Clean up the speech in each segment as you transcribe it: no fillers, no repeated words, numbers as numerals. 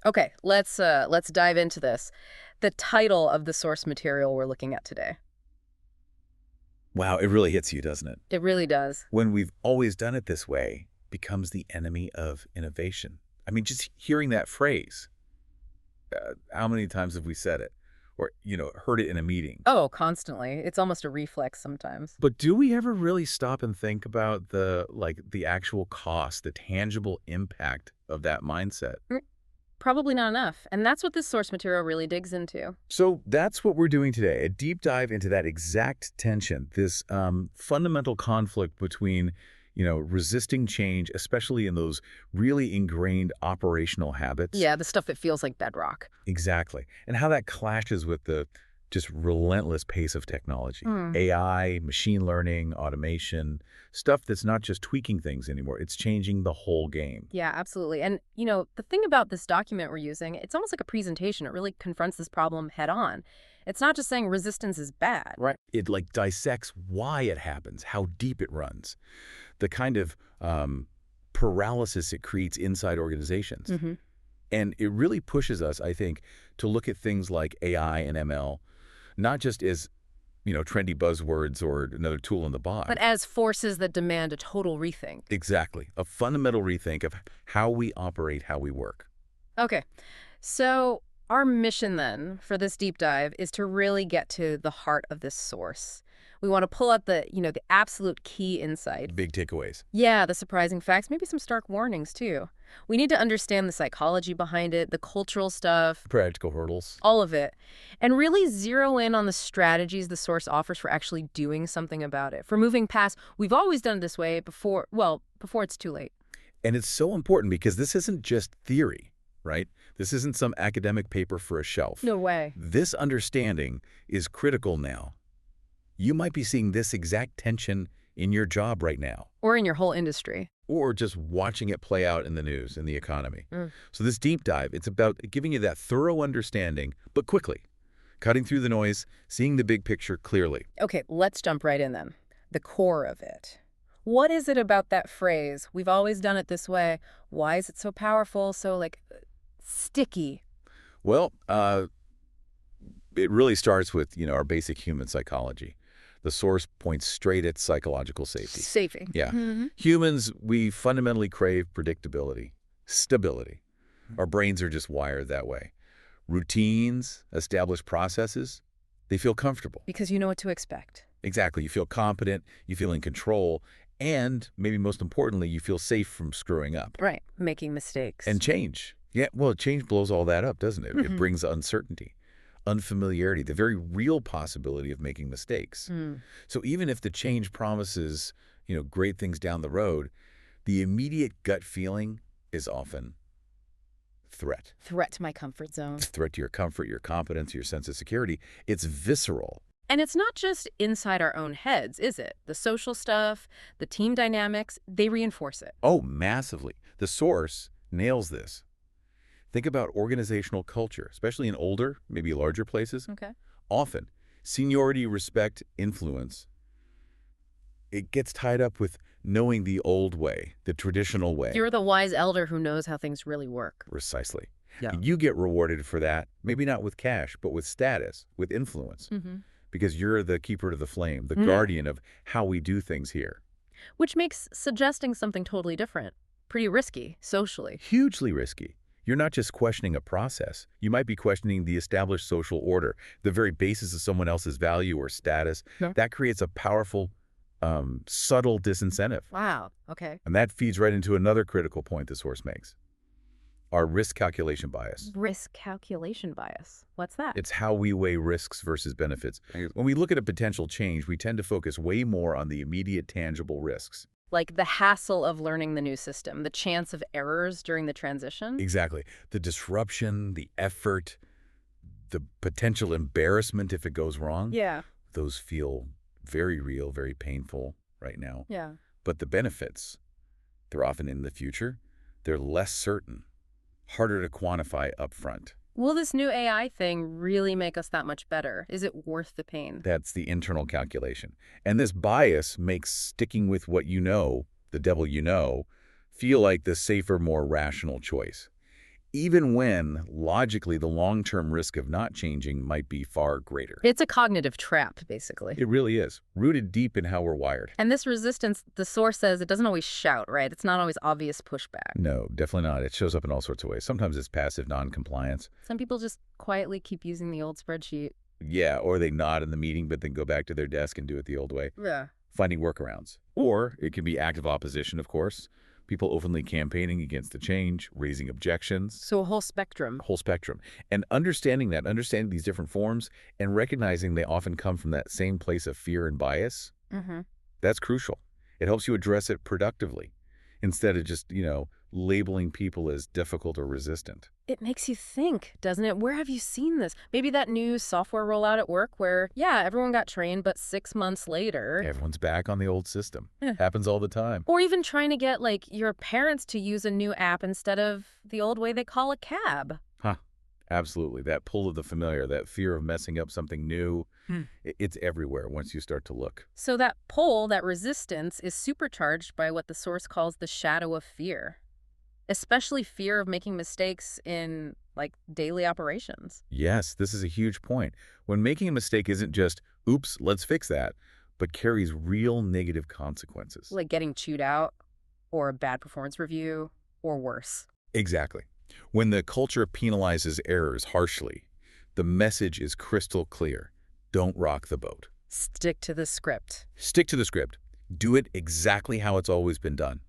Okay, let's dive into this. The title of the source material we're looking at today. Wow, it really hits you, doesn't it? It really does. When we've always done it this way becomes the enemy of innovation. I mean, just hearing that phrase, how many times have we said it? Or, heard it in a meeting? Oh, constantly. It's almost a reflex sometimes. But do we ever really stop and think about the actual cost, the tangible impact of that mindset? Mm, Probably not enough. And that's what this source material really digs into. So that's what we're doing today, a deep dive into that exact tension, this fundamental conflict between, resisting change, especially in those really ingrained operational habits. Yeah, the stuff that feels like bedrock. Exactly. And how that clashes with the just relentless pace of technology. Mm. AI, machine learning, automation, stuff that's not just tweaking things anymore. It's changing the whole game. Yeah, absolutely. And, the thing about this document we're using, it's almost like a presentation. It really confronts this problem head on. It's not just saying resistance is bad. Right. It dissects why it happens, how deep it runs, the kind of paralysis it creates inside organizations. Hmm. And it really pushes us, I think, to look at things like AI and ML, not just as, trendy buzzwords or another tool in the box. But as forces that demand a total rethink. Exactly. A fundamental rethink of how we operate, how we work. Okay, so our mission then for this deep dive is to really get to the heart of this source. We want to pull out the absolute key insight. Big takeaways. Yeah, the surprising facts, maybe some stark warnings too. We need to understand the psychology behind it, the cultural stuff, Practical hurdles. all of it, and really zero in on the strategies the source offers for actually doing something about it, for moving past, we've always done it this way before it's too late. And it's so important because this isn't just theory, right? This isn't some academic paper for a shelf. No way. This understanding is critical now. You might be seeing this exact tension in your job right now, Or in your whole industry. or just watching it play out in the news, in the economy. Mm. So this deep dive, it's about giving you that thorough understanding, but quickly, cutting through the noise, seeing the big picture clearly. Okay, let's jump right in then. The core of it. What is it about that phrase, we've always done it this way? Why is it so powerful, so, sticky? Well, it really starts with, our basic human psychology. The source points straight at psychological safety. Safety. Yeah. Mm-hmm. Humans, we fundamentally crave predictability, stability. Our brains are just wired that way. Routines, established processes, they feel comfortable. Because you know what to expect. Exactly. You feel competent, you feel in control, and maybe most importantly, you feel safe from screwing up. Right. Making mistakes. And change. Yeah, well, change blows all that up, doesn't it? Mhm. It brings uncertainty, unfamiliarity, the very real possibility of making mistakes. Mm. So even if the change promises, great things down the road, the immediate gut feeling is often threat. Threat to my comfort zone. Threat to your comfort, your competence, your sense of security. It's visceral. And it's not just inside our own heads, is it? The social stuff, the team dynamics, they reinforce it. Oh, massively. The source nails this. Think about organizational culture, especially in older, maybe larger places. Okay. Often, seniority, respect, influence, it gets tied up with knowing the old way, the traditional way. You're the wise elder who knows how things really work. Precisely. Yeah. And you get rewarded for that, maybe not with cash, but with status, with influence, Mm-hmm. because you're the keeper to the flame, the Mhm. guardian of how we do things here. Which makes suggesting something totally different pretty risky socially. Hugely risky. You're not just questioning a process. You might be questioning the established social order, the very basis of someone else's value or status. Yeah. That creates a powerful, subtle disincentive. Wow. Okay. And that feeds right into another critical point the source makes. Our risk calculation bias. Risk calculation bias. What's that? It's how we weigh risks versus benefits. When we look at a potential change, we tend to focus way more on the immediate tangible risks. Like the hassle of learning the new system, the chance of errors during the transition. Exactly. The disruption, the effort, the potential embarrassment if it goes wrong. Yeah. Those feel very real, very painful right now. Yeah. But the benefits, they're often in the future. They're less certain, harder to quantify upfront. Will this new AI thing really make us that much better? Is it worth the pain? That's the internal calculation. And this bias makes sticking with what you know, the devil you know, feel like the safer, more rational choice. even when, logically, the long-term risk of not changing might be far greater. It's a cognitive trap, basically. It really is, rooted deep in how we're wired. And this resistance, the source says it doesn't always shout, right? It's not always obvious pushback. No, definitely not. It shows up in all sorts of ways. Sometimes it's passive non-compliance. Some people just quietly keep using the old spreadsheet. Yeah, or they nod in the meeting, but then go back to their desk and do it the old way, Yeah. finding workarounds. Or it can be active opposition, of course. People openly campaigning against the change, raising objections. So a whole spectrum. Whole spectrum. And understanding these different forms, and recognizing they often come from that same place of fear and bias, Mm-hmm. that's crucial. It helps you address it productively instead of just, labeling people as difficult or resistant. It makes you think, doesn't it? Where have you seen this? Maybe that new software rollout at work where, yeah, everyone got trained, but 6 months later. Everyone's back on the old system. Eh. Happens all the time. Or even trying to get, your parents to use a new app instead of the old way they call a cab. Huh. Absolutely. That pull of the familiar, that fear of messing up something new, it's everywhere once you start to look. So that pull, that resistance, is supercharged by what the source calls the shadow of fear. Especially fear of making mistakes in, daily operations. Yes, this is a huge point. When making a mistake isn't just, oops, let's fix that, but carries real negative consequences. Like getting chewed out, or a bad performance review, or worse. Exactly. When the culture penalizes errors harshly, the message is crystal clear. Don't rock the boat. Stick to the script. Stick to the script. Do it exactly how it's always been done.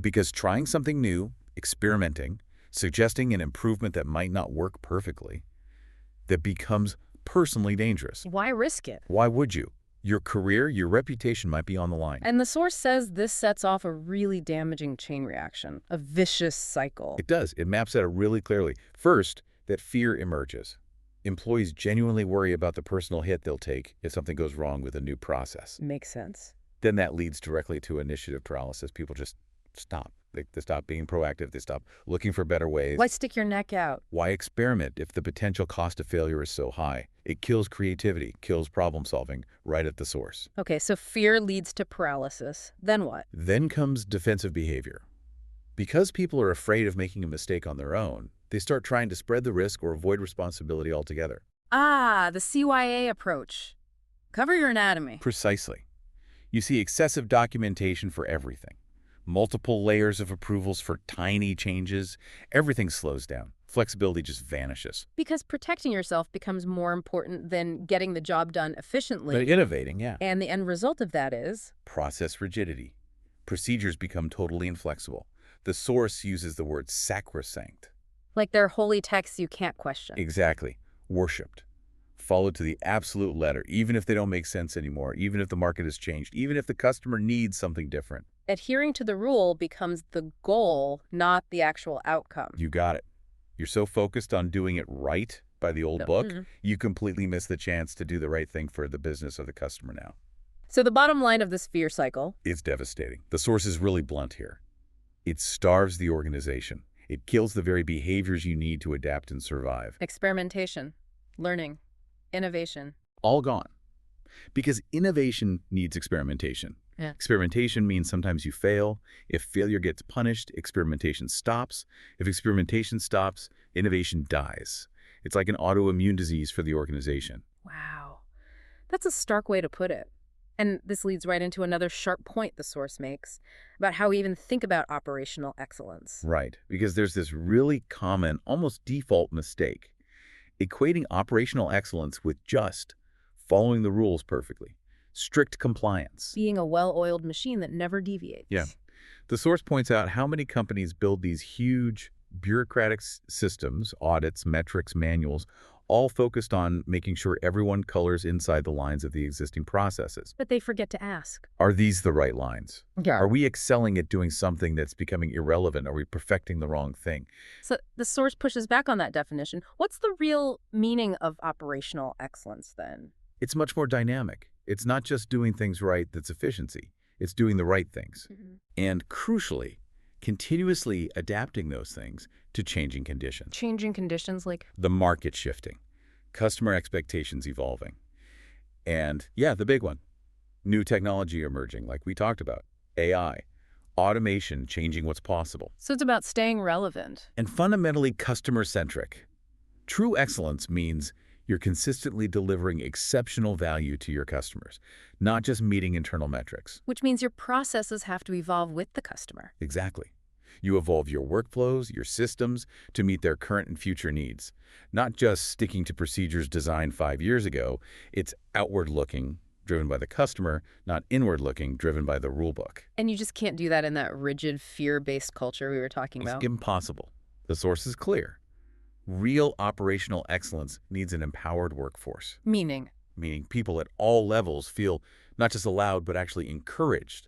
Because trying something new, experimenting, suggesting an improvement that might not work perfectly, that becomes personally dangerous. Why risk it? Why would you? Your career, your reputation might be on the line. And the source says this sets off a really damaging chain reaction, a vicious cycle. It does. It maps that out really clearly. First, that fear emerges. Employees genuinely worry about the personal hit they'll take if something goes wrong with a new process. Makes sense. Then that leads directly to initiative paralysis. People just stop. They stop being proactive. They stop looking for better ways. Why stick your neck out? Why experiment if the potential cost of failure is so high? It kills creativity, kills problem solving right at the source. Okay, so fear leads to paralysis. Then what? Then comes defensive behavior. Because people are afraid of making a mistake on their own, they start trying to spread the risk or avoid responsibility altogether. Ah, the CYA approach. Cover your anatomy. Precisely. You see excessive documentation for everything. Multiple layers of approvals for tiny changes. Everything slows down. Flexibility just vanishes. Because protecting yourself becomes more important than getting the job done efficiently. But innovating, yeah. And the end result of that is? Process rigidity. Procedures become totally inflexible. The source uses the word sacrosanct. Like they're holy texts you can't question. Exactly. Worshipped. Followed to the absolute letter, even if they don't make sense anymore, even if the market has changed, even if the customer needs something different. Adhering to the rule becomes the goal, not the actual outcome. You got it. You're so focused on doing it right by the old book, you completely miss the chance to do the right thing for the business or the customer now. So the bottom line of this fear cycle? It's devastating. The source is really blunt here. It starves the organization. It kills the very behaviors you need to adapt and survive. Experimentation, learning, innovation. All gone. Because innovation needs experimentation. Yeah. Experimentation means sometimes you fail. If failure gets punished, experimentation stops. If experimentation stops, innovation dies. It's like an autoimmune disease for the organization. Wow. That's a stark way to put it. And this leads right into another sharp point the source makes about how we even think about operational excellence. Right, because there's this really common, almost default mistake, equating operational excellence with just following the rules perfectly. Strict compliance. Being a well-oiled machine that never deviates. Yeah. The source points out how many companies build these huge bureaucratic systems, audits, metrics, manuals, all focused on making sure everyone colors inside the lines of the existing processes. But they forget to ask. Are these the right lines? Yeah. Are we excelling at doing something that's becoming irrelevant? Are we perfecting the wrong thing? So the source pushes back on that definition. What's the real meaning of operational excellence then? It's much more dynamic. It's not just doing things right that's efficiency. It's doing the right things. And crucially, continuously adapting those things to changing conditions. Changing conditions like? The market shifting, customer expectations evolving. And yeah, the big one, new technology emerging like we talked about, AI. automation changing what's possible, So it's about staying relevant. and fundamentally customer-centric. True excellence means you're consistently delivering exceptional value to your customers, not just meeting internal metrics. Which means your processes have to evolve with the customer. Exactly. You evolve your workflows, your systems, to meet their current and future needs. Not just sticking to procedures designed 5 years ago. It's outward-looking, driven by the customer, not inward-looking, driven by the rulebook. And you just can't do that in that rigid, fear-based culture we were talking It's about. impossible. The source is clear. Real operational excellence needs an empowered workforce, Meaning, meaning people at all levels feel not just allowed, but actually encouraged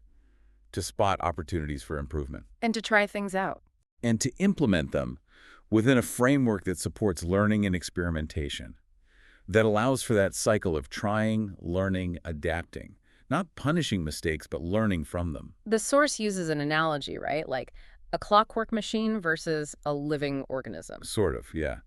to spot opportunities for improvement and to try things out. and to implement them within a framework that supports learning and experimentation, that allows for that cycle of trying, learning, adapting, not punishing mistakes, but learning from them. The source uses an analogy, right? Like a clockwork machine versus a living organism. Sort of, yeah.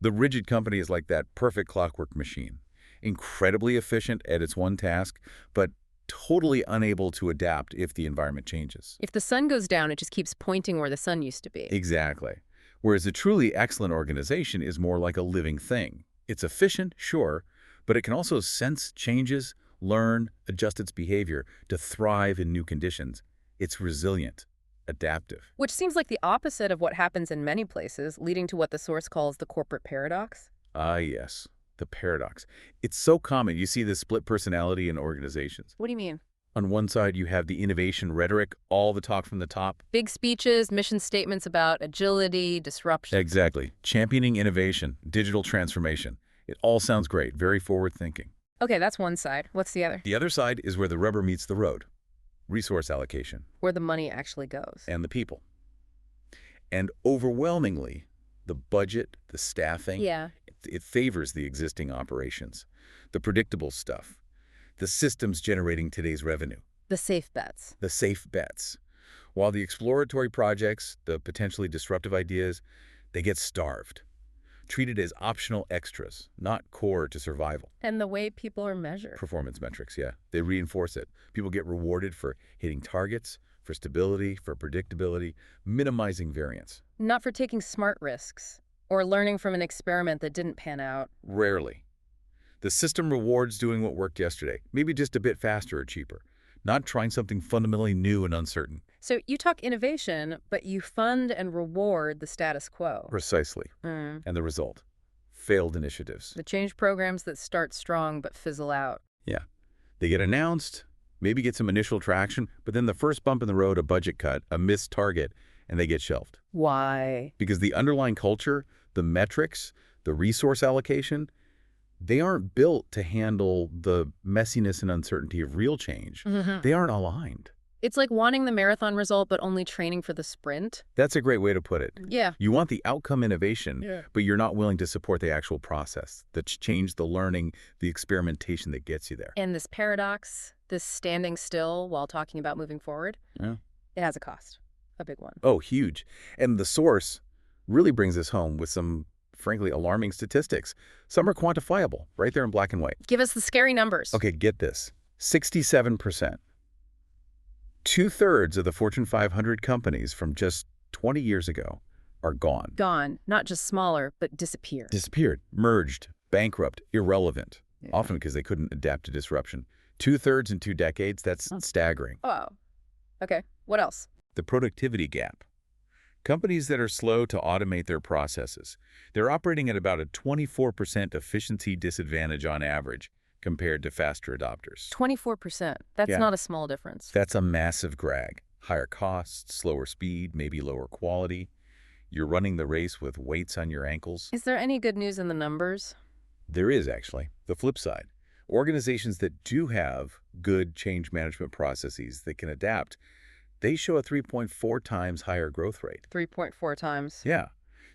The rigid company is like that perfect clockwork machine, incredibly efficient at its one task, but totally unable to adapt if the environment changes. If the sun goes down, it just keeps pointing where the sun used to be. Exactly. Whereas a truly excellent organization is more like a living thing. It's efficient, sure, but it can also sense changes, learn, adjust its behavior to thrive in new conditions. It's resilient, adaptive. Which seems like the opposite of what happens in many places, leading to what the source calls the corporate paradox. Ah, yes, the paradox. It's so common. You see this split personality in organizations. What do you mean? On one side, you have the innovation rhetoric, all the talk from the top. Big speeches, mission statements about agility, disruption. Exactly. Championing innovation, digital transformation. It all sounds great, very forward-thinking. Okay, that's one side. What's the other? The other side is where the rubber meets the road. Resource allocation Where the money actually goes. and the people. And overwhelmingly, the budget, the staffing, Yeah. it favors the existing operations, the predictable stuff, the systems generating today's revenue, The safe bets. the safe bets. While the exploratory projects, the potentially disruptive ideas, they get starved, treated as optional extras, not core to survival. And the way people are measured. Performance metrics, yeah. They reinforce it. People get rewarded for hitting targets, for stability, for predictability, minimizing variance. Not for taking smart risks or learning from an experiment that didn't pan out. Rarely. The system rewards doing what worked yesterday, maybe just a bit faster or cheaper, not trying something fundamentally new and uncertain. So you talk innovation, but you fund and reward the status quo. Precisely. Mm. And the result? Failed initiatives. The change programs that start strong but fizzle out. Yeah. They get announced, maybe get some initial traction, but then the first bump in the road, a budget cut, a missed target, and they get shelved. Why? Because the underlying culture, the metrics, the resource allocation, they aren't built to handle the messiness and uncertainty of real change. They aren't aligned. It's like wanting the marathon result but only training for the sprint. That's a great way to put it. Yeah. You want the outcome innovation, but you're not willing to support the actual process, the change, the learning, the experimentation that gets you there. And this paradox, this standing still while talking about moving forward, Yeah. it has a cost, a big one. Oh, huge. And the source really brings us home with some, frankly, alarming statistics. Some are quantifiable, right there in black and white. Give us the scary numbers. Okay, get this. 67%. 2/3 of the Fortune 500 companies from just 20 years ago are gone. Gone, not just smaller, but disappear. Disappeared, merged, bankrupt, irrelevant, Yeah. often because they couldn't adapt to disruption. 2/3 in 2 decades, that's staggering. Oh, okay. What else? The productivity gap. Companies that are slow to automate their processes, they're operating at about a 24% efficiency disadvantage on average compared to faster adopters. 24%. That's Yeah. not a small difference. That's a massive drag. Higher costs, slower speed, maybe lower quality. You're running the race with weights on your ankles. Is there any good news in the numbers? There is, actually. The flip side. Organizations that do have good change management processes that can adapt, they show a 3.4 times higher growth rate. 3.4 times. Yeah.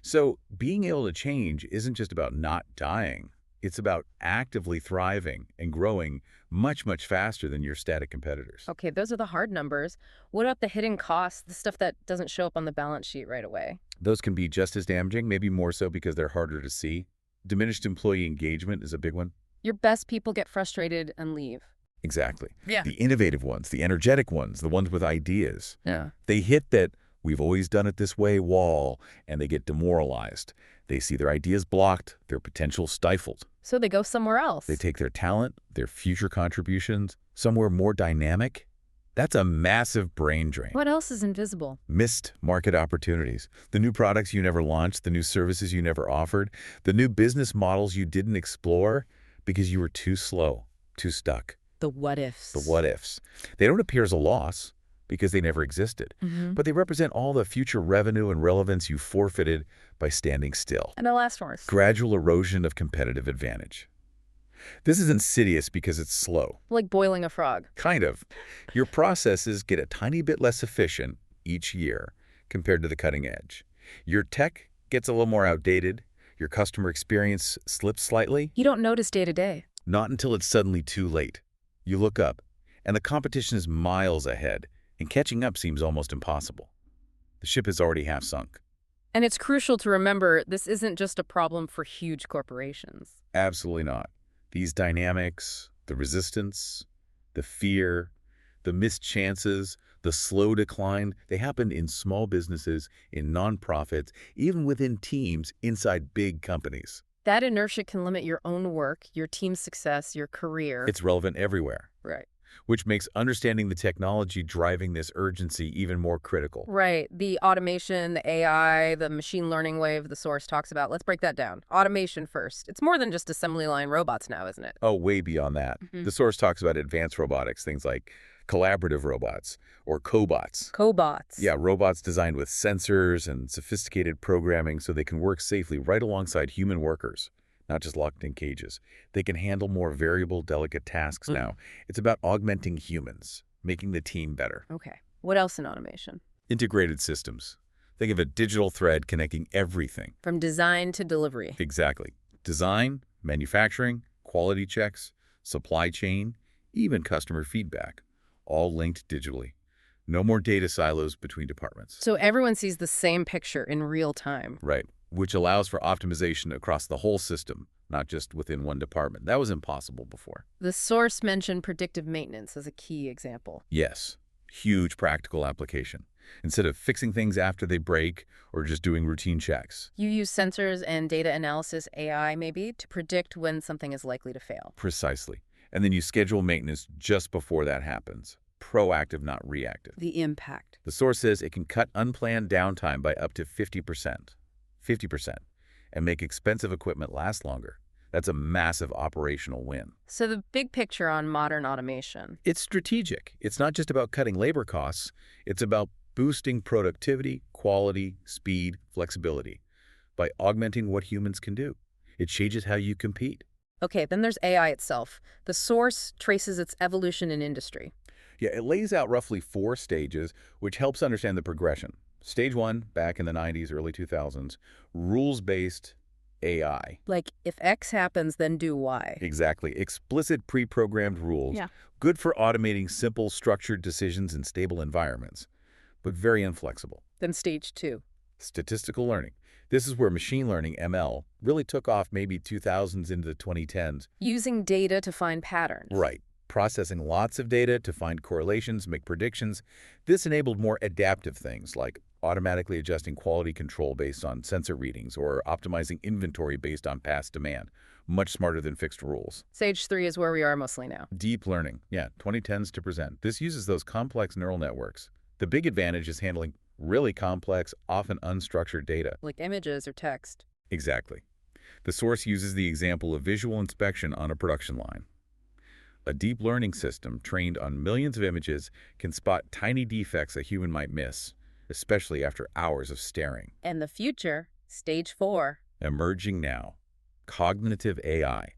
So being able to change isn't just about not dying. It's about actively thriving and growing much, much faster than your static competitors. Okay, those are the hard numbers. What about the hidden costs, the stuff that doesn't show up on the balance sheet right away? Those can be just as damaging, maybe more so because they're harder to see. Diminished employee engagement is a big one. Your best people get frustrated and leave. Exactly. Yeah. The innovative ones, the energetic ones, the ones with ideas. Yeah. They hit that "we've always done it this way" wall, and they get demoralized. They see their ideas blocked, their potential stifled. So they go somewhere They else. take their talent, their future contributions, somewhere more dynamic. That's a massive brain drain. What else is invisible? Missed market opportunities. The new products you never launched, the new services you never offered, the new business models you didn't explore because you were too slow, too stuck. The what ifs. The what ifs. They don't appear as a loss because they never existed, Mm-hmm. but they represent all the future revenue and relevance you forfeited by standing still. And the last one. Gradual erosion of competitive advantage. This is insidious because it's slow. Like boiling a frog. Kind of. Your processes get a tiny bit less efficient each year compared to the cutting edge. Your tech gets a little more outdated. Your customer experience slips slightly. You don't notice day to day. Not until it's suddenly too late. You look up, and the competition is miles ahead, and catching up seems almost impossible. The ship is already half sunk. And it's crucial to remember this isn't just a problem for huge corporations. Absolutely not. These dynamics, the resistance, the fear, the missed chances, the slow decline, they happen in small businesses, in nonprofits, even within teams inside big companies. That inertia can limit your own work, your team's success, your career. It's relevant everywhere, Right. which makes understanding the technology driving this urgency even more critical. Right. The automation, the AI, the machine learning wave the source talks about. Let's break that down. Automation first. It's more than just assembly line robots now, isn't it? Oh, way beyond that. Mhm. The source talks about advanced robotics, things like collaborative robots or cobots. Cobots. Yeah, robots designed with sensors and sophisticated programming so they can work safely right alongside human workers, not just locked in cages. They can handle more variable, delicate tasks now. It's about augmenting humans, making the team better. Okay. What else in automation? Integrated systems. Think of a digital thread connecting everything. From design to delivery. Exactly. Design, manufacturing, quality checks, supply chain, even customer feedback, all linked digitally. No more data silos between departments. So everyone sees the same picture in real time. Right, which allows for optimization across the whole system, not just within one department. That was impossible before. The source mentioned predictive maintenance as a key example. Yes, huge practical application. Instead of fixing things after they break or just doing routine checks. You use sensors and data analysis, AI maybe, to predict when something is likely to fail. Precisely. And then you schedule maintenance just before that happens. Proactive, not reactive. The impact. The source says it can cut unplanned downtime by up to 50%. 50%. And make expensive equipment last longer. That's a massive operational win. So the big picture on modern automation. It's strategic. It's not just about cutting labor costs. It's about boosting productivity, quality, speed, flexibility by augmenting what humans can do. It changes how you compete. Okay, then there's AI itself. The source traces its evolution in industry. Yeah, it lays out roughly 4 stages, which helps understand the progression. Stage 1, back in the 90s, early 2000s, rules-based AI. Like, if X happens, then do Y. Exactly. Explicit pre-programmed rules. Yeah. Good for automating simple, structured decisions in stable environments, but very inflexible. Then stage 2. Statistical learning. This is where machine learning, ML, really took off maybe 2000s into the 2010s. Using data to find patterns. Right. Processing lots of data to find correlations, make predictions. This enabled more adaptive things like automatically adjusting quality control based on sensor readings or optimizing inventory based on past demand. Much smarter than fixed rules. Stage 3 is where we are mostly now. Deep learning. Yeah, 2010s to present. This uses those complex neural networks. The big advantage is handling really complex, often unstructured data. Like images or text. Exactly. The source uses the example of visual inspection on a production line. A deep learning system trained on millions of images can spot tiny defects a human might miss, especially after hours of staring. And the future, stage 4. Emerging now, cognitive AI.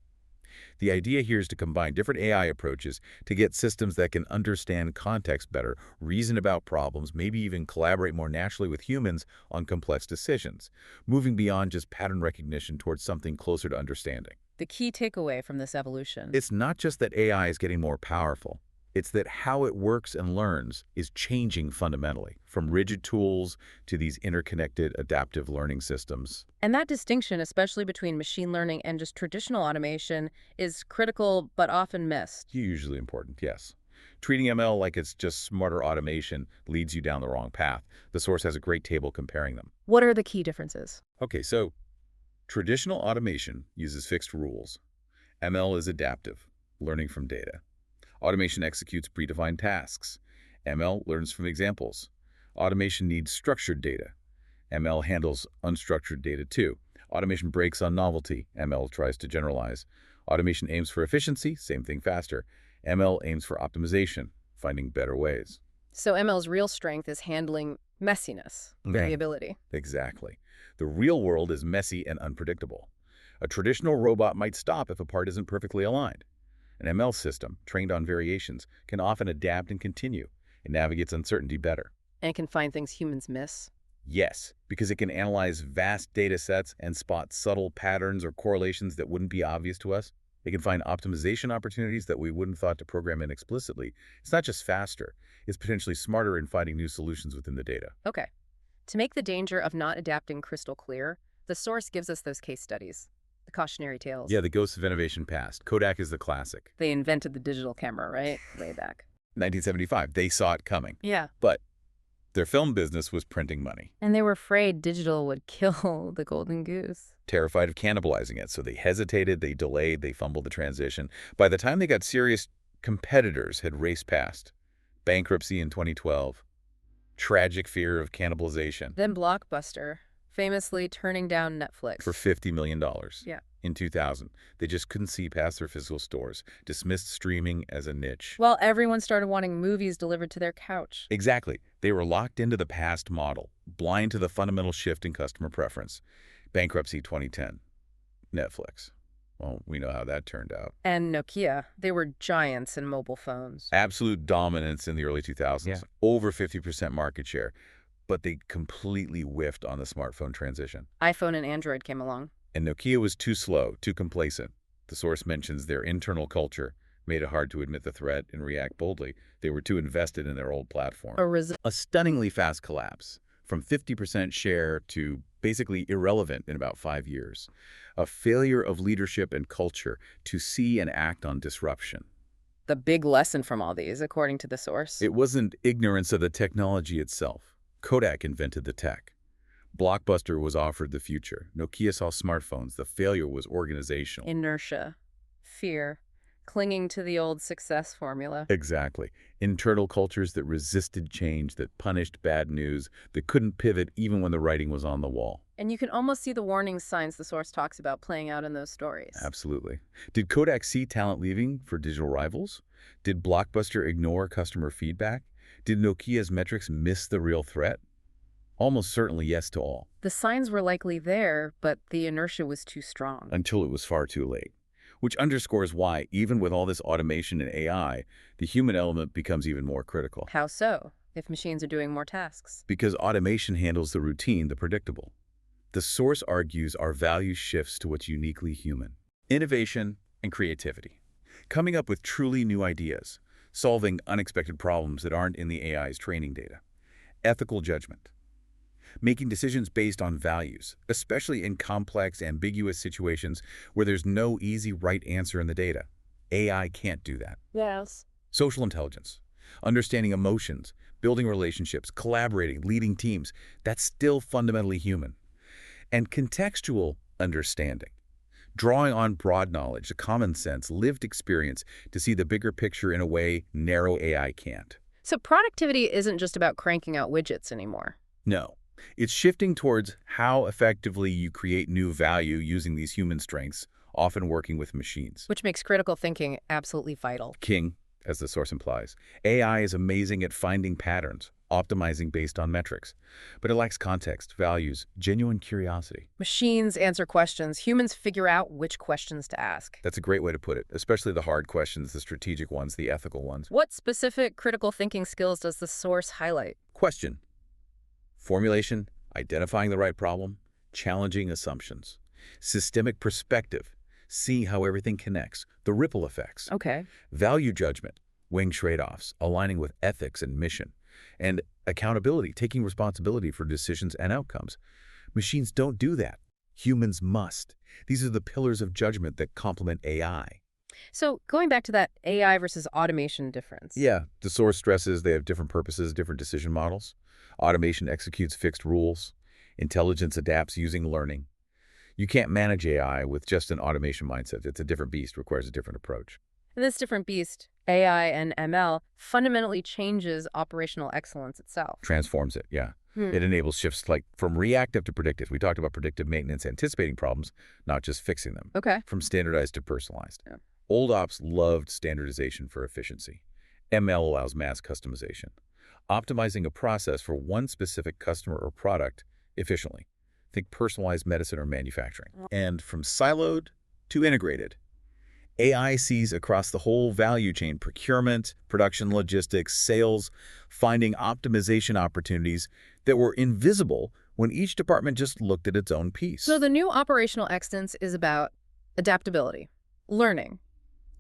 The idea here is to combine different AI approaches to get systems that can understand context better, reason about problems, maybe even collaborate more naturally with humans on complex decisions, moving beyond just pattern recognition towards something closer to understanding. The key takeaway from this evolution. It's not just that AI is getting more powerful. It's that how it works and learns is changing fundamentally, from rigid tools to these interconnected adaptive learning systems. And that distinction, especially between machine learning and just traditional automation, is critical but often missed. Hugely important, yes. Treating ML like it's just smarter automation leads you down the wrong path. The source has a great table comparing them. What are the key differences? Okay, so traditional automation uses fixed rules. ML is adaptive, learning from data. Automation executes predefined tasks. ML learns from examples. Automation needs structured data. ML handles unstructured data too. Automation breaks on novelty. ML tries to generalize. Automation aims for efficiency, same thing faster. ML aims for optimization, finding better ways. So ML's real strength is handling messiness, variability. Exactly. The real world is messy and unpredictable. A traditional robot might stop if a part isn't perfectly aligned. An ML system, trained on variations, can often adapt and continue. It navigates uncertainty better. And can find things humans miss. Yes, because it can analyze vast data sets and spot subtle patterns or correlations that wouldn't be obvious to us. It can find optimization opportunities that we wouldn't thought to program in explicitly. It's not just faster, it's potentially smarter in finding new solutions within the data. Okay. To make the danger of not adapting crystal clear, the source gives us those case studies, the cautionary tales. Yeah, the ghosts of innovation past. Kodak is the classic. They invented the digital camera, right? Way back. 1975, they saw it coming. Yeah. But their film business was printing money. And they were afraid digital would kill the golden goose. Terrified of cannibalizing it, so they hesitated, they delayed, they fumbled the transition. By the time they got serious, competitors had raced past. Bankruptcy in 2012. Tragic fear of cannibalization. Then Blockbuster, famously turning down Netflix. For $50 million. Yeah. In 2000. They just couldn't see past their physical stores, dismissed streaming as a niche. Well, everyone started wanting movies delivered to their couch. Exactly. They were locked into the past model, blind to the fundamental shift in customer preference. Bankruptcy 2010. Netflix. Well, we know how that turned out. And Nokia, they were giants in mobile phones. Absolute dominance in the early 2000s. Yeah. Over 50% market share. But they completely whiffed on the smartphone transition. iPhone and Android came along. And Nokia was too slow, too complacent. The source mentions their internal culture made it hard to admit the threat and react boldly. They were too invested in their old platform. A stunningly fast collapse, from 50% share to basically irrelevant in about 5 years. A failure of leadership and culture to see and act on disruption. The big lesson from all these, according to the source. It wasn't ignorance of the technology itself. Kodak invented the tech. Blockbuster was offered the future. Nokia saw smartphones. The failure was organizational. Inertia, fear, clinging to the old success formula. Exactly. Internal cultures that resisted change, that punished bad news, that couldn't pivot even when the writing was on the wall. And you can almost see the warning signs the source talks about playing out in those stories. Absolutely. Did Kodak see talent leaving for digital rivals? Did Blockbuster ignore customer feedback? Did Nokia's metrics miss the real threat? Almost certainly yes to all. The signs were likely there, but the inertia was too strong. Until it was far too late. Which underscores why, even with all this automation and AI, the human element becomes even more critical. How so, if machines are doing more tasks? Because automation handles the routine, the predictable. The source argues our value shifts to what's uniquely human. Innovation and creativity. Coming up with truly new ideas. Solving unexpected problems that aren't in the AI's training data. Ethical judgment. Making decisions based on values, especially in complex, ambiguous situations where there's no easy right answer in the data. AI can't do that. Yes. Social intelligence. Understanding emotions, building relationships, collaborating, leading teams. That's still fundamentally human. And contextual understanding. Drawing on broad knowledge, common sense, lived experience to see the bigger picture in a way narrow AI can't. So productivity isn't just about cranking out widgets anymore. No. It's shifting towards how effectively you create new value using these human strengths, often working with machines. Which makes critical thinking absolutely vital. King, as the source implies. AI is amazing at finding patterns, optimizing based on metrics. But it lacks context, values, genuine curiosity. Machines answer questions. Humans figure out which questions to ask. That's a great way to put it, especially the hard questions, the strategic ones, the ethical ones. What specific critical thinking skills does the source highlight? Question. Formulation, identifying the right problem, challenging assumptions. Systemic perspective, seeing how everything connects, the ripple effects. Okay. Value judgment, weighing trade-offs, aligning with ethics and mission, and accountability, taking responsibility for decisions and outcomes. Machines don't do that. Humans must. These are the pillars of judgment that complement AI. So going back to that AI versus automation difference. Yeah, the source stresses they have different purposes, different decision models. Automation executes fixed rules. Intelligence adapts using learning. You can't manage AI with just an automation mindset. It's a different beast, requires a different approach. And this different beast, AI and ML, fundamentally changes operational excellence itself. Transforms it, yeah. Hmm. It enables shifts like from reactive to predictive. We talked about predictive maintenance, anticipating problems, not just fixing them. Okay. From standardized to personalized. Yeah. Old ops loved standardization for efficiency. ML allows mass customization, optimizing a process for one specific customer or product efficiently. Think personalized medicine or manufacturing. And from siloed to integrated, AI sees across the whole value chain, procurement, production, logistics, sales, finding optimization opportunities that were invisible when each department just looked at its own piece. So the new operational excellence is about adaptability, learning,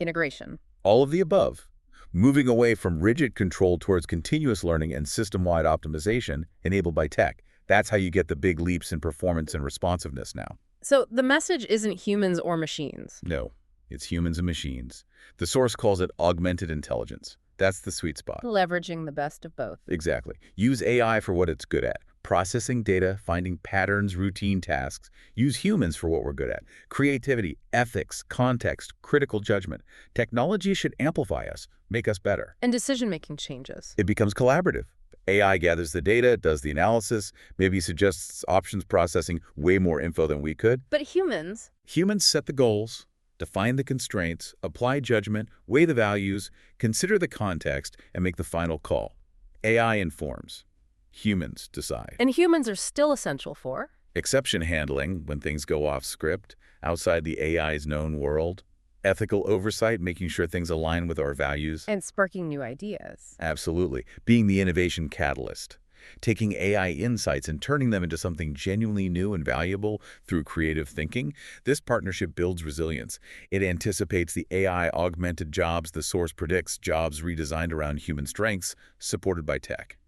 integration. All of the above, moving away from rigid control towards continuous learning and system-wide optimization enabled by tech. That's how you get the big leaps in performance and responsiveness now. So the message isn't humans or machines. No, it's humans and machines. The source calls it augmented intelligence. That's the sweet spot. Leveraging the best of both. Exactly. Use AI for what it's good at. Processing data, finding patterns, routine tasks. Use humans for what we're good at. Creativity, ethics, context, critical judgment. Technology should amplify us, make us better. And decision-making changes. It becomes collaborative. AI gathers the data, does the analysis, maybe suggests options processing way more info than we could. But humans Set the goals, define the constraints, apply judgment, weigh the values, consider the context, and make the final call. AI informs. Humans decide. And humans are still essential for Exception handling when things go off script, outside the AI's known world. Ethical oversight, making sure things align with our values. and sparking new ideas. Absolutely. Being the innovation catalyst. Taking AI insights and turning them into something genuinely new and valuable through creative thinking. This partnership builds resilience. It anticipates the AI-augmented jobs the source predicts, jobs redesigned around human strengths, supported by tech.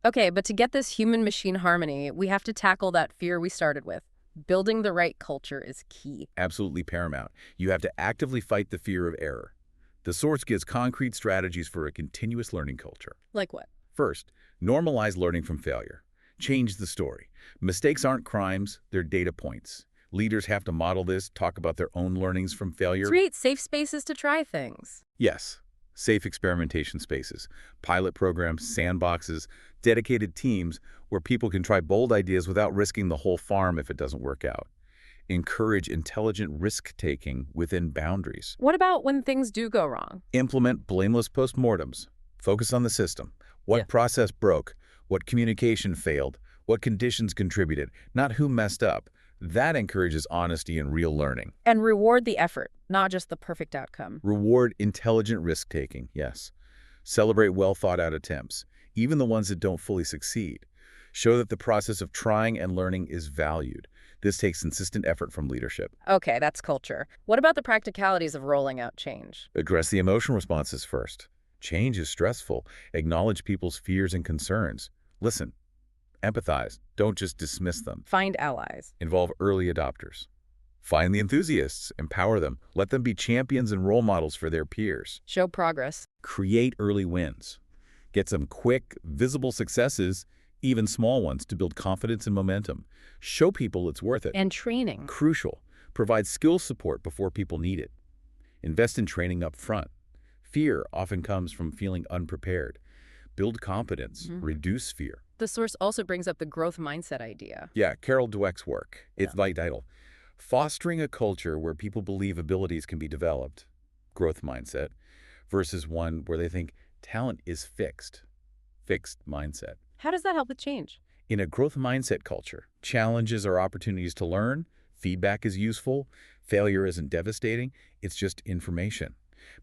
Okay, but to get this human-machine harmony, we have to tackle that fear we started with. Building the right culture is key. Absolutely paramount. You have to actively fight the fear of error. The source gives concrete strategies for a continuous learning culture. Like what? First, normalize learning from failure. Change the story. Mistakes aren't crimes, they're data points. Leaders have to model this, talk about their own learnings from failure. Create safe spaces to try things. Yes, safe experimentation spaces, pilot programs, sandboxes, dedicated teams where people can try bold ideas without risking the whole farm if it doesn't work out. Encourage intelligent risk-taking within boundaries. What about when things do go wrong? Implement blameless postmortems. Focus on the system. What process broke? What communication failed? What conditions contributed? Not who messed up. That encourages honesty and real learning. And reward the effort, not just the perfect outcome. Reward intelligent risk-taking, yes. Celebrate well-thought-out attempts, even the ones that don't fully succeed. Show that the process of trying and learning is valued. This takes consistent effort from leadership. Okay, that's culture. What about the practicalities of rolling out change? Address the emotional responses first. Change is stressful. Acknowledge people's fears and concerns. Listen. Empathize. Don't just dismiss them. Find allies. Involve early adopters. Find the enthusiasts. Empower them. Let them be champions and role models for their peers. Show progress. Create early wins. Get some quick, visible successes, even small ones, to build confidence and momentum. Show people it's worth it. And training. Crucial. Provide skill support before people need it. Invest in training up front. Fear often comes from feeling unprepared. Build competence. Reduce fear. The source also brings up the growth mindset idea. Yeah, Carol Dweck's work. It's vital. Fostering a culture where people believe abilities can be developed, growth mindset, versus one where they think talent is fixed mindset. How does that help with change? In a growth mindset culture, challenges are opportunities to learn, feedback is useful, failure isn't devastating, it's just information.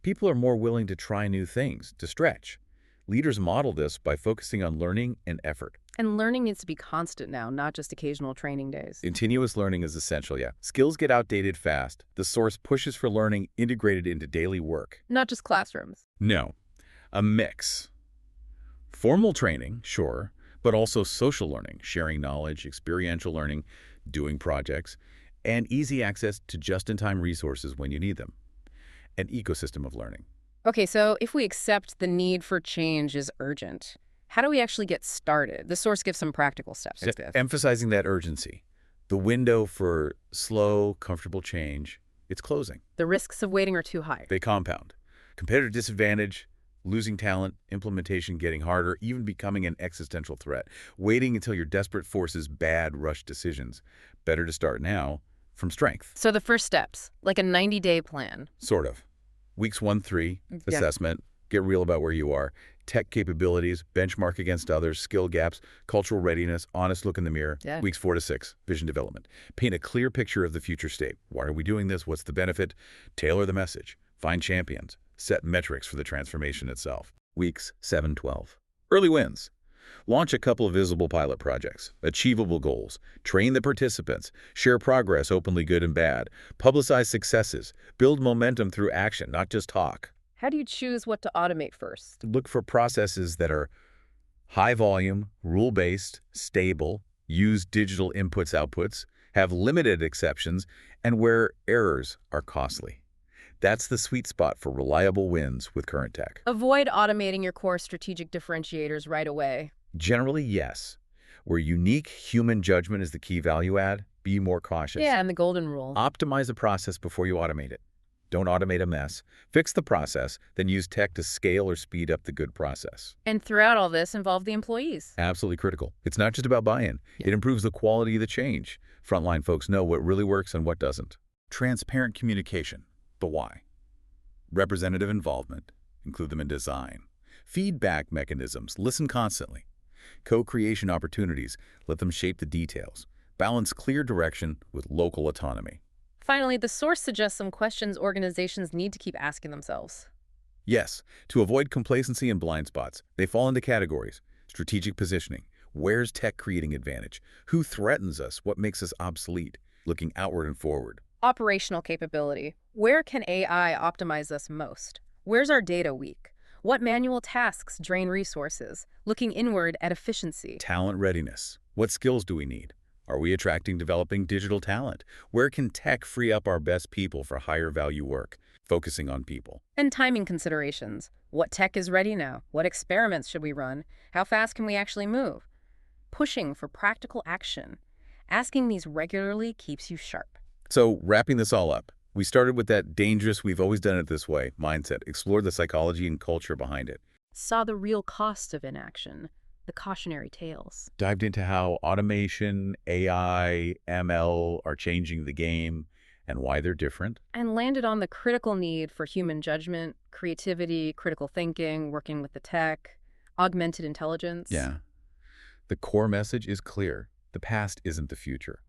People are more willing to try new things, to stretch. Leaders model this by focusing on learning and effort. And learning needs to be constant now, not just occasional training days. Continuous learning is essential, yeah. Skills get outdated fast. The source pushes for learning integrated into daily work. Not just classrooms. No. A mix. Formal training, sure, but also social learning, sharing knowledge, experiential learning, doing projects, and easy access to just-in-time resources when you need them. An ecosystem of learning. Okay, so if we accept the need for change is urgent, how do we actually get started? The source gives some practical steps to this. Emphasizing that urgency. The window for slow, comfortable change, it's closing. The risks of waiting are too high. They compound. Competitive disadvantage, losing talent, implementation getting harder, even becoming an existential threat. Waiting until you're desperate forces bad rush decisions. Better to start now from strength. So the first steps, like a 90-day plan. Sort of. Weeks 1-3, Yeah. assessment, get real about where you are, tech capabilities, benchmark against others, skill gaps, cultural readiness, honest look in the mirror. Yeah. Weeks 4-6, vision development. Paint a clear picture of the future state. Why are we doing this? What's the benefit? Tailor the message. Find champions. Set metrics for the transformation itself. Weeks 7-12. Early wins. Launch a couple of visible pilot projects, achievable goals, train the participants, share progress openly good and bad, publicize successes, build momentum through action, not just talk. How do you choose what to automate first? Look for processes that are high volume, rule-based, stable, use digital inputs-outputs, have limited exceptions, and where errors are costly. That's the sweet spot for reliable wins with current tech. Avoid automating your core strategic differentiators right away. Generally, yes. Where unique human judgment is the key value add, be more cautious. Yeah, and the golden rule. Optimize the process before you automate it. Don't automate a mess. Fix the process, then use tech to scale or speed up the good process. And throughout all this, involve the employees. Absolutely critical. It's not just about buy-in. It improves the quality of the change. Frontline folks know what really works and what doesn't. Transparent communication. The why. Representative involvement. Include them in design. Feedback mechanisms. Listen constantly. Co-creation opportunities. Let them shape the details. Balance clear direction with local autonomy. Finally, the source suggests some questions organizations need to keep asking themselves. Yes, to avoid complacency and blind spots, they fall into categories. Strategic positioning. Where's tech creating advantage? Who threatens us? What makes us obsolete? Looking outward and forward. Operational capability. Where can AI optimize us most? Where's our data weak? What manual tasks drain resources? Looking inward at efficiency. Talent readiness. What skills do we need? Are we attracting, developing digital talent? Where can tech free up our best people for higher value work? Focusing on people. And timing considerations. What tech is ready now? What experiments should we run? How fast can we actually move? Pushing for practical action. Asking these regularly keeps you sharp. So, wrapping this all up, we started with that dangerous, we've always done it this way mindset, explored the psychology and culture behind it. Saw the real costs of inaction, the cautionary tales. Dived into how automation, AI, ML are changing the game and why they're different. And landed on the critical need for human judgment, creativity, critical thinking, working with the tech, augmented intelligence. Yeah. The core message is clear. The past isn't the future.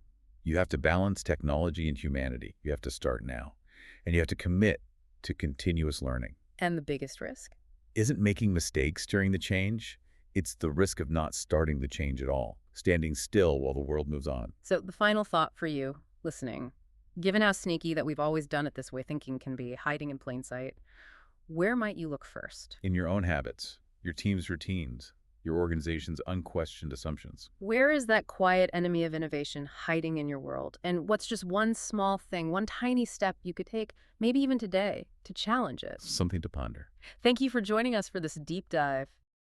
You have to balance technology and humanity. You have to start now. And you have to commit to continuous learning. And the biggest risk? Isn't making mistakes during the change. It's the risk of not starting the change at all, standing still while the world moves on. So the final thought for you, listening, given how sneaky that we've always done it this way, thinking can be hiding in plain sight, where might you look first? In your own habits, your team's routines, your organization's unquestioned assumptions. Where is that quiet enemy of innovation hiding in your world? And what's just one small thing, one tiny step you could take, maybe even today, to challenge it? Something to ponder. Thank you for joining us for this deep dive.